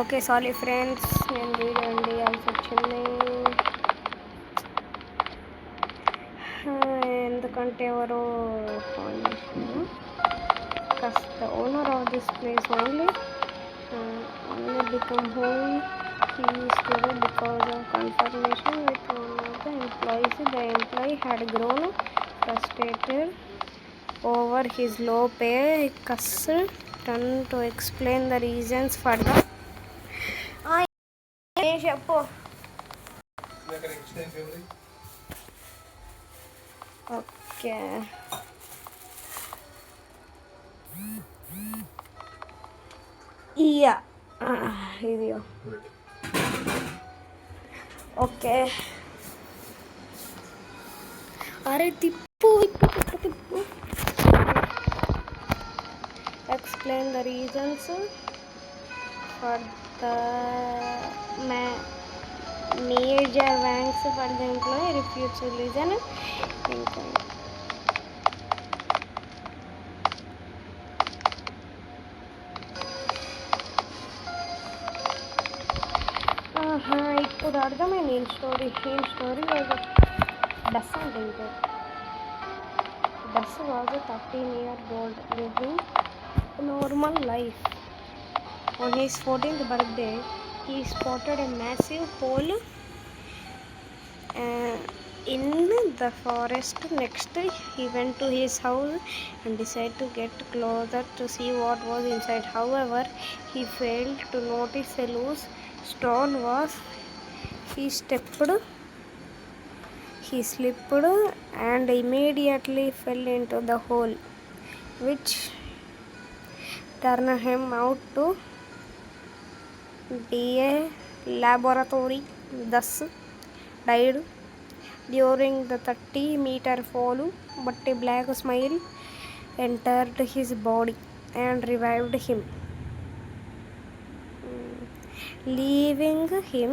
Okay sorry friends, నేను video చేయాల్సి వచ్చింది. ఎందుకంటే ఎవరో ఫోన్ చేశారు. కాస్త owner of this place only become who he is today because of confrontation with one of the employees. The employee had grown frustrated over his low pay. Cussed turned to explain the reasons for the చెప్పు. Okay yeah ఇది okay. అరే తిప్పు తిప్పు. Explain the reasons for the major ranks for the employee refused to listen. ఇప్పుడు అర్థమైంది ఈ story does అంటే ఇంకో does was 13-year-old living normal life. On his 14th birthday, he spotted a massive hole in the forest next. He went to his house and decided to get closer to see what was inside. However, he failed to notice a loose stone was. He slipped and immediately fell into the hole, which turned him out to be a laboratory. Thus died during the 30-meter fall, but a black smile entered his body and revived him, leaving him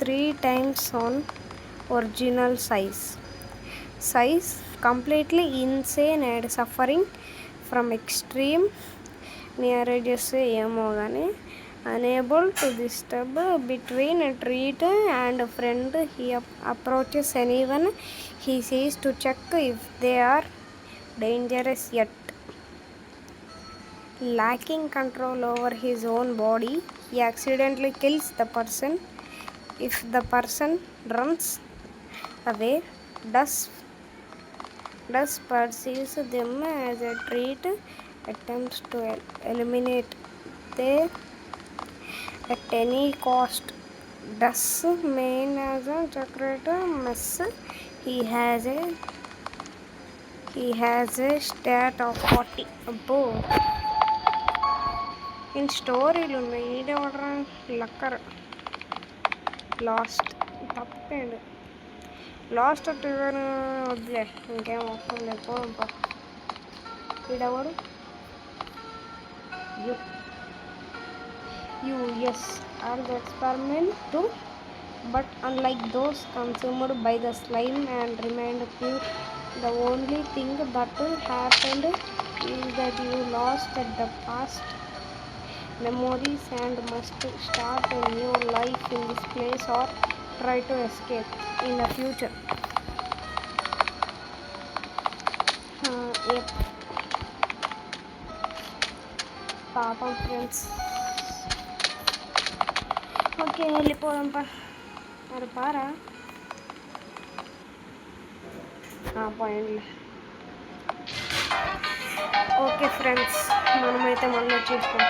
3 times on original size, completely insane and suffering from extreme neuritis. Unable to disturb between a treat and a friend, he approaches anyone he sees to check if they are dangerous. Yet lacking control over his own body, he accidentally kills the person. If the person runs away, Dust perceives them as a treat, attempts to eliminate them at any cost. Dust's main as a chocolate mess. He has a stat of 40. అబ్బో, in స్టోరీలు ఉన్నాయి. ఈడెవడరా lacquer last తప్పేండు. Last trigger వద్దులే, ఇంకేం అవసరం లేదు. పోదాంపా. ఈడెవడు yes are the experiment too, but unlike those consumed by the slime and remained pure, the only thing that happened is that you lost the past memories and must start a new life in this place or try to escape in the future. Yep. పాపం friends. Okay, వెళ్ళిపోదాంపా. మరి పారా పోయింది. Okay friends, మనమైతే మళ్ళీ వచ్చేస్తాం.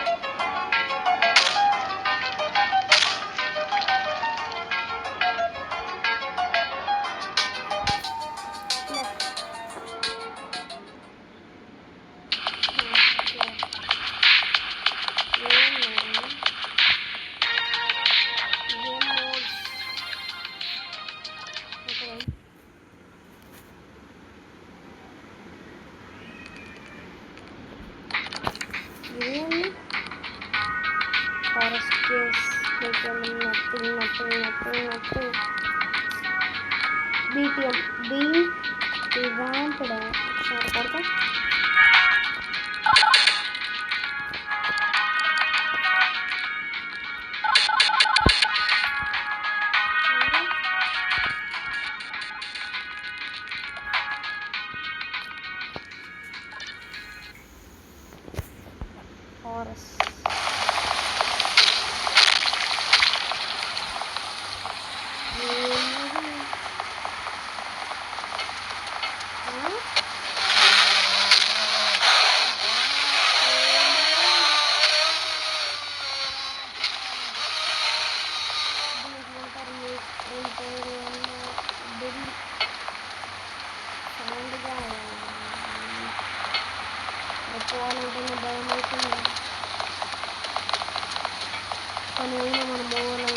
Forest case, nothing. BTM, being revamped. Sorry, కానీ అయినా మన మూలం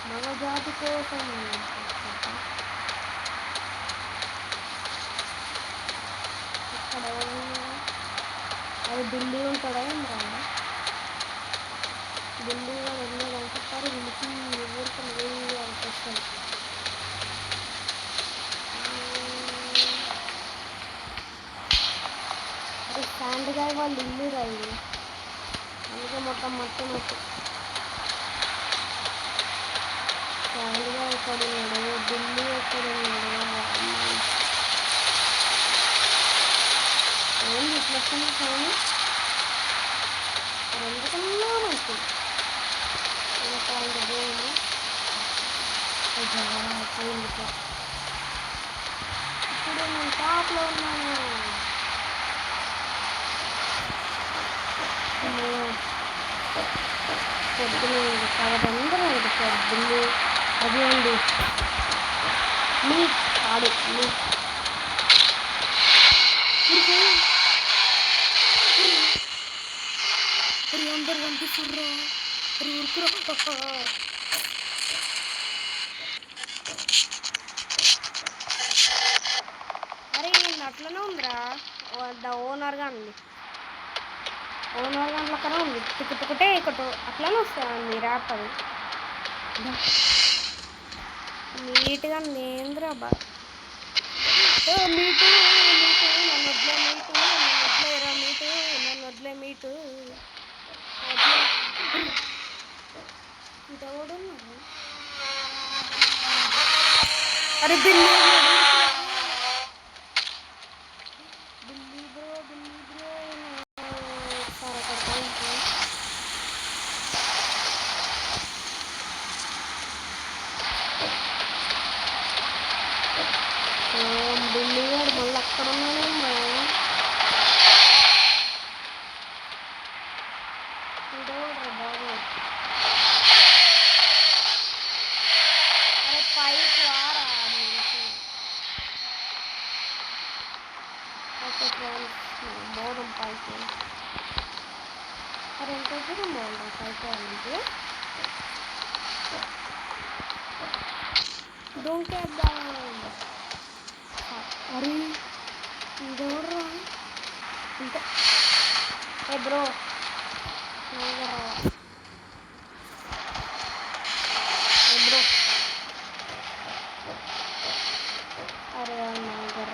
మన జాతి కోసం ఇక్కడ అది ఢిల్లీ ఉంటాడా ఏం రాదా ఢిల్లీ వాడు వెళ్ళేది అనుకుంటారు వీళ్ళకి ఊరికి వేయి అనిపిస్తుంది అది శాండ్ గాయ వాళ్ళు ఇల్లు రాయి అందుకే మొత్తం మట్టి మట్టి శాండ్ గాయ ఎక్కడ ఉన్నాడు ఢిల్లీ ఎక్కడ ఉన్నాడు ఏంది ఇట్లా వస్తుంది సౌండ్ ఎందుకన్నా మంచి పాయింట్ పోయింది ఇప్పుడు నేను టాప్లో ఉన్నాను పొద్దున కాబట్టి అందరూ అనిపిస్తారు ఢిల్లీ అది అండి మీ ఆడు మీ అందరు కనిపిస్తుర్రా ఊరుకురా అరే అట్లనే ఉందిరా ఓనర్ గాని కన్నా ఉంది టికెట్టుకుంటే ఇక్కడ అట్లనే వస్తుంది ర్యాప్ అది నీట్గా నేంద్రా బాగా మీటు నన్ను వదిలే మీటు ఇంకెవడు అరే బిల్లి బ్రో ఢిల్లీ వాడు మళ్ళీ అక్కడ ఉన్నానేమో ఇదోడ్రా బాబు అరే పైకి వారా ఓకే ఫ్రెండ్స్ బోర్డం పైకి అరే ఎంత దూరం బోర్డం పైకి వాళ్ళకి దొంకేద్దాం అరే ఇదెవర్రా ఇంకా ఏ బ్రో బ్రో అరే మన దగ్గర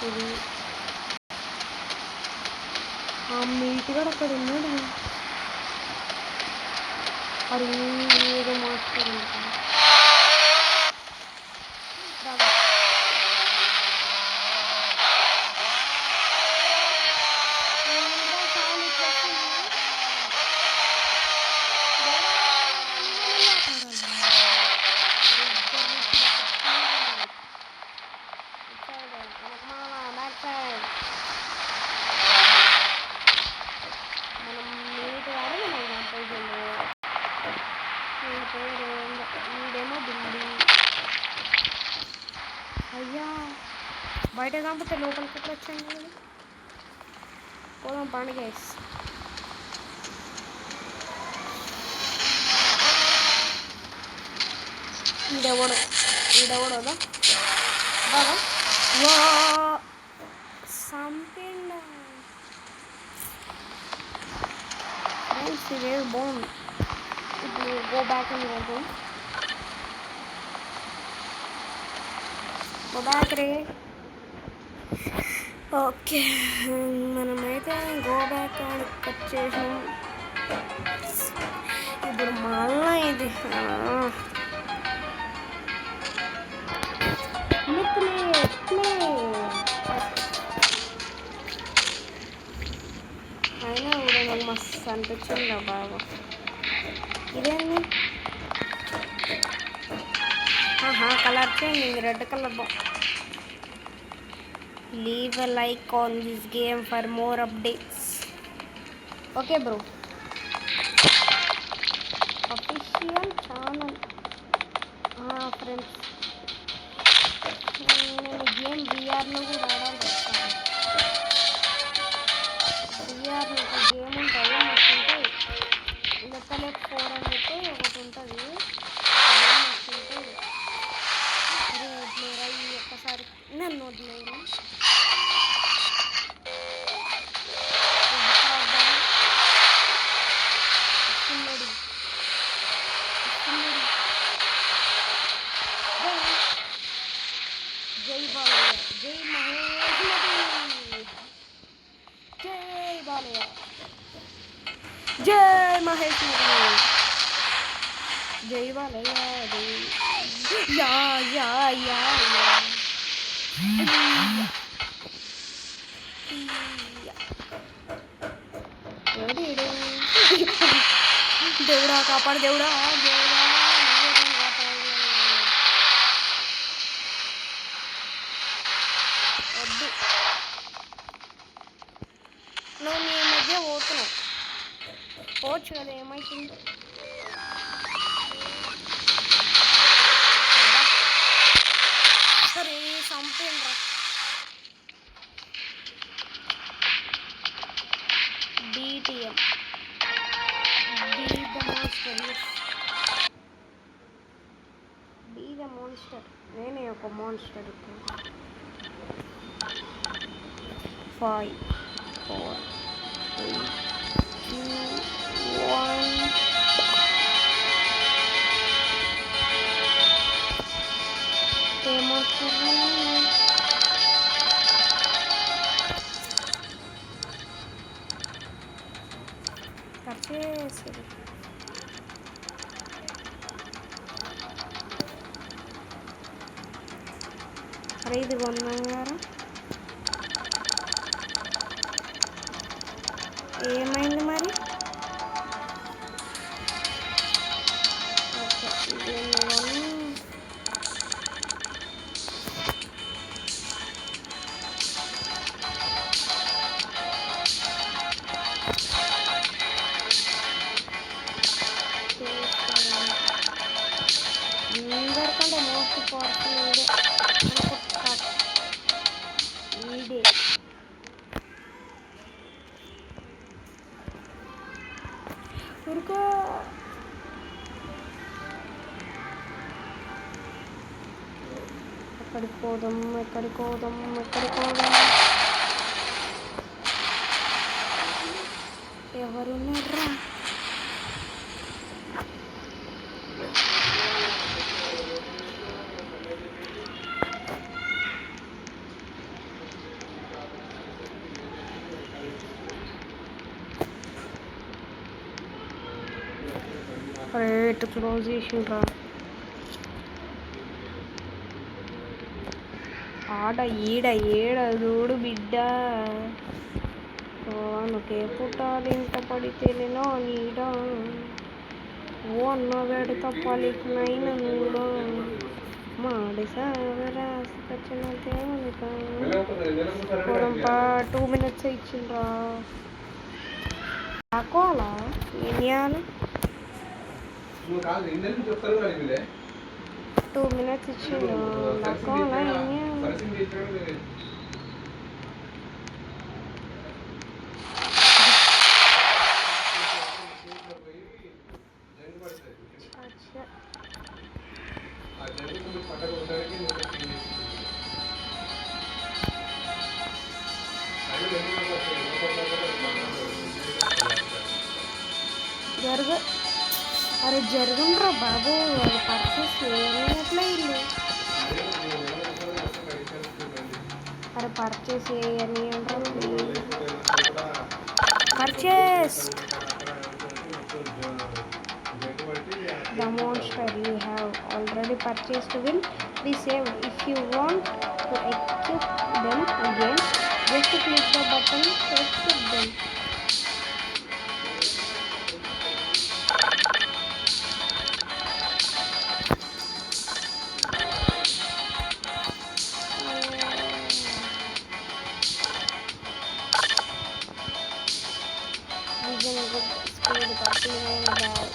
ఇది ఆ మీట్ కూడా అక్కడ ఉన్నాడు అది ఏదో మాస్టర్ వీడేమో ఢిల్లీ అయ్యా బయట కాకపోతే లోపలికి ఎట్లా వచ్చాను కదా పోదాం పండుగ ఈడెవడోదా బాగా సంపిండ ఫ్రెండ్స్ ఇదే బాగుంది ఇప్పుడు గో బ్యాక్ అని వెళ్తాం గో బ్యాక్ రే ఓకే మనమైతే గో బ్యాక్ కట్ చేసాం ఇప్పుడు మళ్ళీ ఇది అయినా కూడా నాకు మస్తు అనిపించింది బాగా ఇదేంది colour change red colour leave a like on this game for more updates okay bro official channel. Friends, నేను గేమ్ విఆర్లో కూడా ఆడాలి. విఆర్లో ఒక గేమ్ ఉంటుంది, మస్తు ఉంటుంది. లెక్కలేక 4 అని చెప్పి ఒకటి ఉంటుంది. గేమ్ మస్తు ఉంటుంది. అరే వదిలేరా, ఈ ఒక్కసారి నన్ను వదిలేరు. జై బాలయ్య, జై మహేష్ మోదీ, జై బాలయ్య, జై మహేష్ మోదీ, జై బాలయ్య, జై యా యా యా యా. దేవుడా కాపాడు, దేవుడా దేవుడా వద్దు. నువ్వు నీ మధ్య పోతున్నావు, పోవచ్చు కదా, ఏమైతుంది? సరే చంపేయండి. BTM be the monster. నేనే ఒక మాన్స్టర్. ఇప్పుడు 5 4 3 2 1. పర్చేసి అరే ఇది కొన్నాం గారా. ఏమైంది మరి? ఓకే, అందరికంటే మోస్ట్ పవర్ఫుల్ వీడే. ఉరుకో. ఎక్కడికి పోదాం, ఎక్కడికి పోదాం, ఎక్కడికి పోదాం? ఎవరున్నారా? రేట్ క్లోజ్ చేసిండ్రా. ఆడ ఈడ ఏడ చూడు బిడ్డ, నుకే పుట్టాలి ఇంత పడితేనేనో నీడ. ఓ అన్న వేడు తప్పాలికి నైనా నూడో మాడి సాగరాసిన దేవునిక. 2 minutes ఇచ్చిండ్రా. ఆకోవాలా ఏం చేయాలి? 2 minutes ఇచ్చిండు. ఆకోవాలా ఏం చేయాలి? జరుగు. అరే జరుగుండ్రా బాబు, అది పర్చేస్ చేయట్లే ఇల్లు. అరే పర్చేస్ చేయని purchase. The monster you have already purchased will be saved. If you want to equip them again, just click the button to equip them. Vision good speed 39 bar.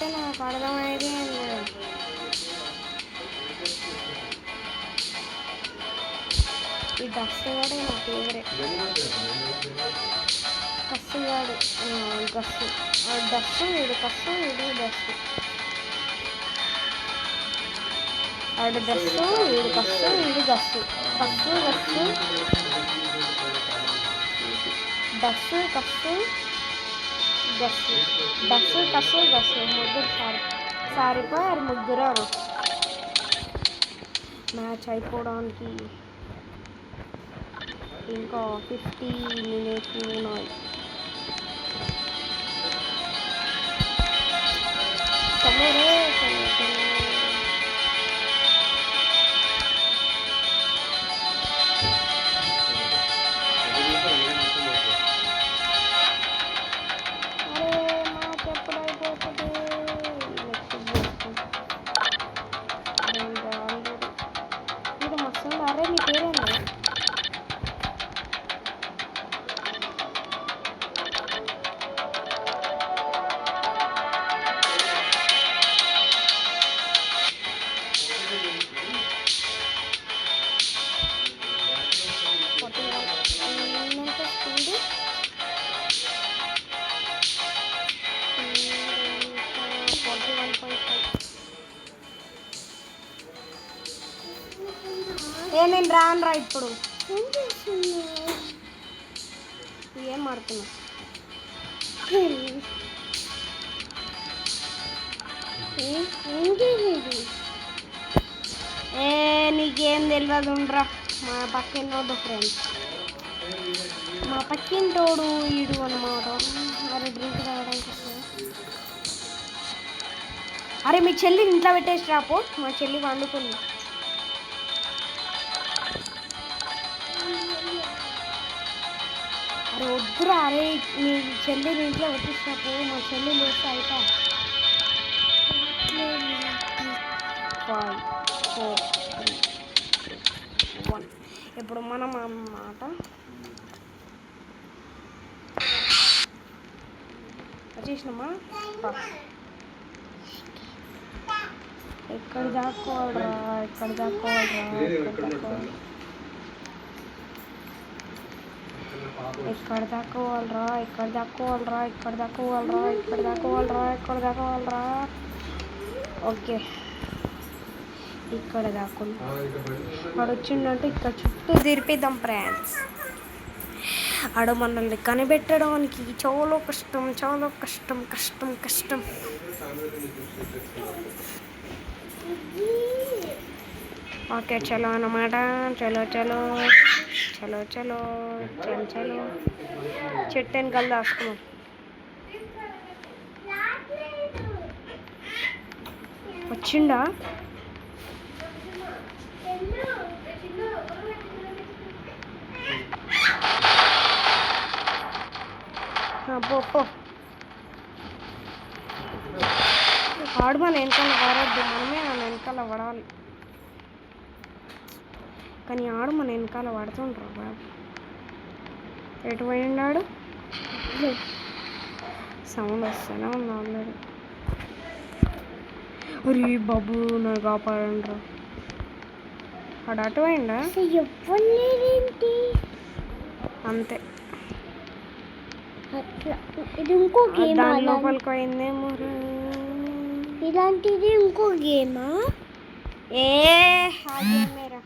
అయితే నాకు అర్థమయ్యేది ఈ దస్సుగాడే నా ఫేవరెట్. కస్సుగాడు గస్సు డస్సు వీడు కస్సు వీడు దస్సు. ఆడు దస్సు వీడు కస్సు వీడు గస్సు. కస్సు గస్సు డస్సు కస్సు గస్సు డస్సు కస్సు గస్సు ముగ్గురు సారిపోయారు ముగ్గురు మ్యాచ్ అయిపోవడానికి ఇంకా 50 minutes ఉన్నాయి. చల్లరే నేను రానురా ఇప్పుడు. ఏం ఆడుతున్నా? నీకేం తెలియదు ఉండరా. మా పక్కింటోడు ఫ్రెండ్స్, మా పక్కింటోడు ఈడు అన్నమాట. మరి డ్రింక్ తాగడానికి. అరే మీ చెల్లి ఇంట్లో పెట్టేసి రాపో, మా చెల్లి వండుకుంది. అరే వద్దురా, అరే మీ చెల్లి ఇంట్లో పెట్టేసినప్పు, మా చెల్లి లేస్తే అయిపో. 5 4 3 2 1. ఇప్పుడు మనం అన్నమాట వచ్చేసినామా. ఎక్కడ దాక్కోవాలరా, ఎక్కడ దాక్కోవాలరా, ఎక్కడ దాక్కోవాలి, ఎక్కడ దాక్కోవాలరా, ఎక్కడ దాక్కోవాలరా, ఎక్కడ దాక్కోవాలరా, ఎక్కడ దాక్కోవాలరా, ఎక్కడ దాక్కోవాలరా. ఓకే ఇక్కడ దాక్కున్నా. వాడు వచ్చిందంటే ఇక్కడ చుట్టూ తిరిపిద్దాం ఫ్రెండ్స్. ఆడ మనల్ని కనిపెట్టడానికి చాలా కష్టం, చాలా కష్టం, కష్టం కష్టం. ఓకే చలో అన్నమాట. చలో చలో చలో చలో చలో చలో చెట్టు వెనకాల దాచుకున్నాం. వచ్చిండా? పో ఆడు. మన వెనకాల పడద్దు, మనమే మన వెనకాల పడాలి. కానీ ఆడు మన వెనకాల పడుతుండ్రు బాబు. ఎటు పోయిండాడు? సౌండ్ వస్తూనే ఉంది ఆల్రెడీ. అరే బాబు నాకు కాపాడండ్రా. ఆడు అటు పోయిండా? అంతే. దాని లోపలికి పోయిందేమో. ఇలాంటిది ఇంకో గేమా? మేరా.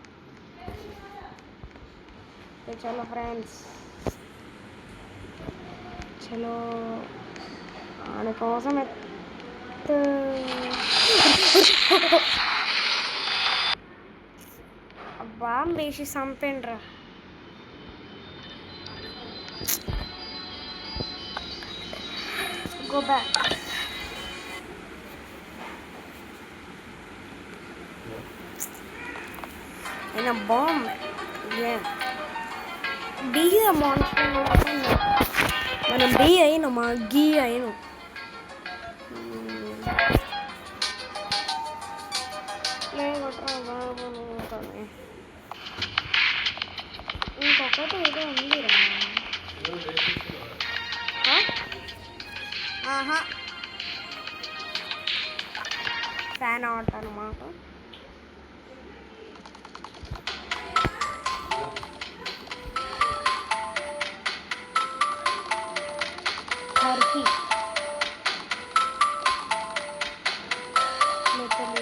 చలో ఫ్రెండ్స్ చలో. ఆడ కోసం అబ్బా వేసి చంపండ్రా. Go back. In a bomb. Yeah. Be a monster. మనం బి అయినా గీ అయినా. ఇంకొకటి ఏదో ఉందిరా. ఆహా ఫ్యాన్ ఆర్ట్ అనమాట. టర్కీ మెటల్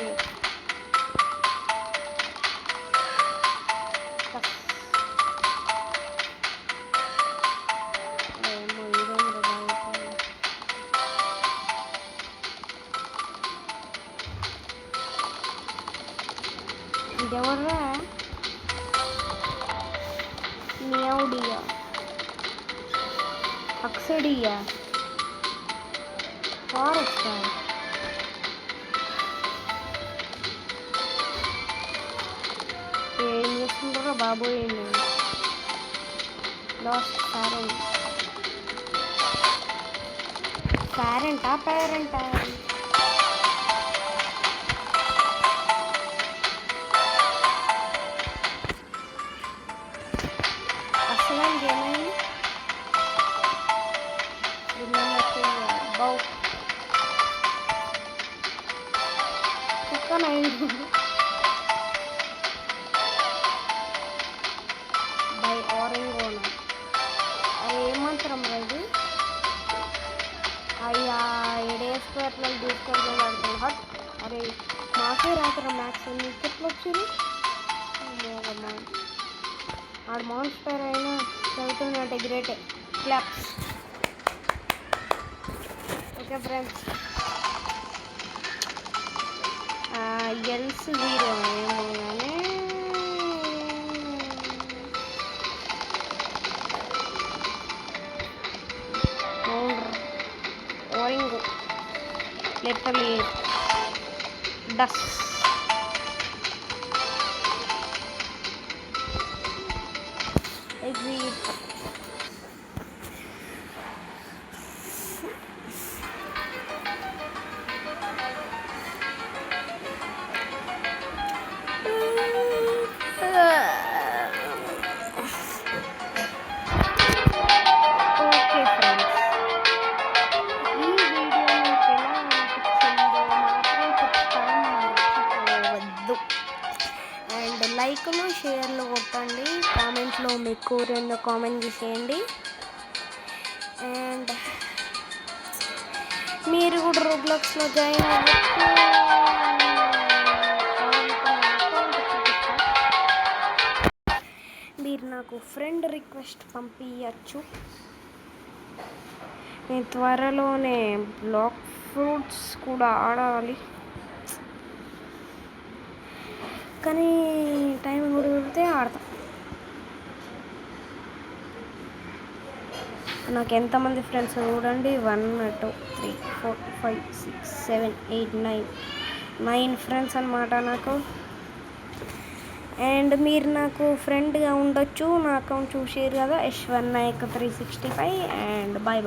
ఏమో ఇదెవర్రా మియావుడియా అక్సడియా ఫారెస్ట్ ఏం చేస్తుంటారా బాబు ఏంటి లాస్ట్ పేరెంటా అసలు ఏమైంది బౌ కుక్కనైంది బై ఆరెంగోనా అది ఏమంటారం ఇది అయ్యా ఏడేసుకో అట్లా తీసుకొని ఆడుతున్నాను హట్ అరే మాకే రాత్రి మ్యాథ్స్ నీకు ఎట్లా వచ్చింది ఆడు మాన్స్టర్ అయినా చదువుతున్నట్టే గ్రేటే క్లాప్స్. ఓకే ఫ్రెండ్స్ ఎల్స్ 0 ఏమో కానీ ఓరింగ్ లిటరలీ డస్ ఎగ్జిట్ లైక్లు షేర్లు కొట్టండి, కామెంట్లో మీకు కోరిన కామెంట్ చేసేయండి. అండ్ మీరు కూడా రోబ్లాక్స్లో జాయిన్ అవ్వచ్చు. మీరు నాకు ఫ్రెండ్ రిక్వెస్ట్ పంపించచ్చు. నేను త్వరలోనే బ్లాక్ ఫ్రూట్స్ కూడా ఆడాలి, కానీ టైం కుదిరితే ఆడతాం. నాకు ఎంతమంది ఫ్రెండ్స్ చూడండి, 1 2 3 4 5 6 7 8 9 ఫ్రెండ్స్ అనమాట నాకు. అండ్ మీరు నాకు ఫ్రెండ్గా ఉండొచ్చు, నా అకౌంట్ చూసారు కదా, Yashwan Nayak 365. And bye bye.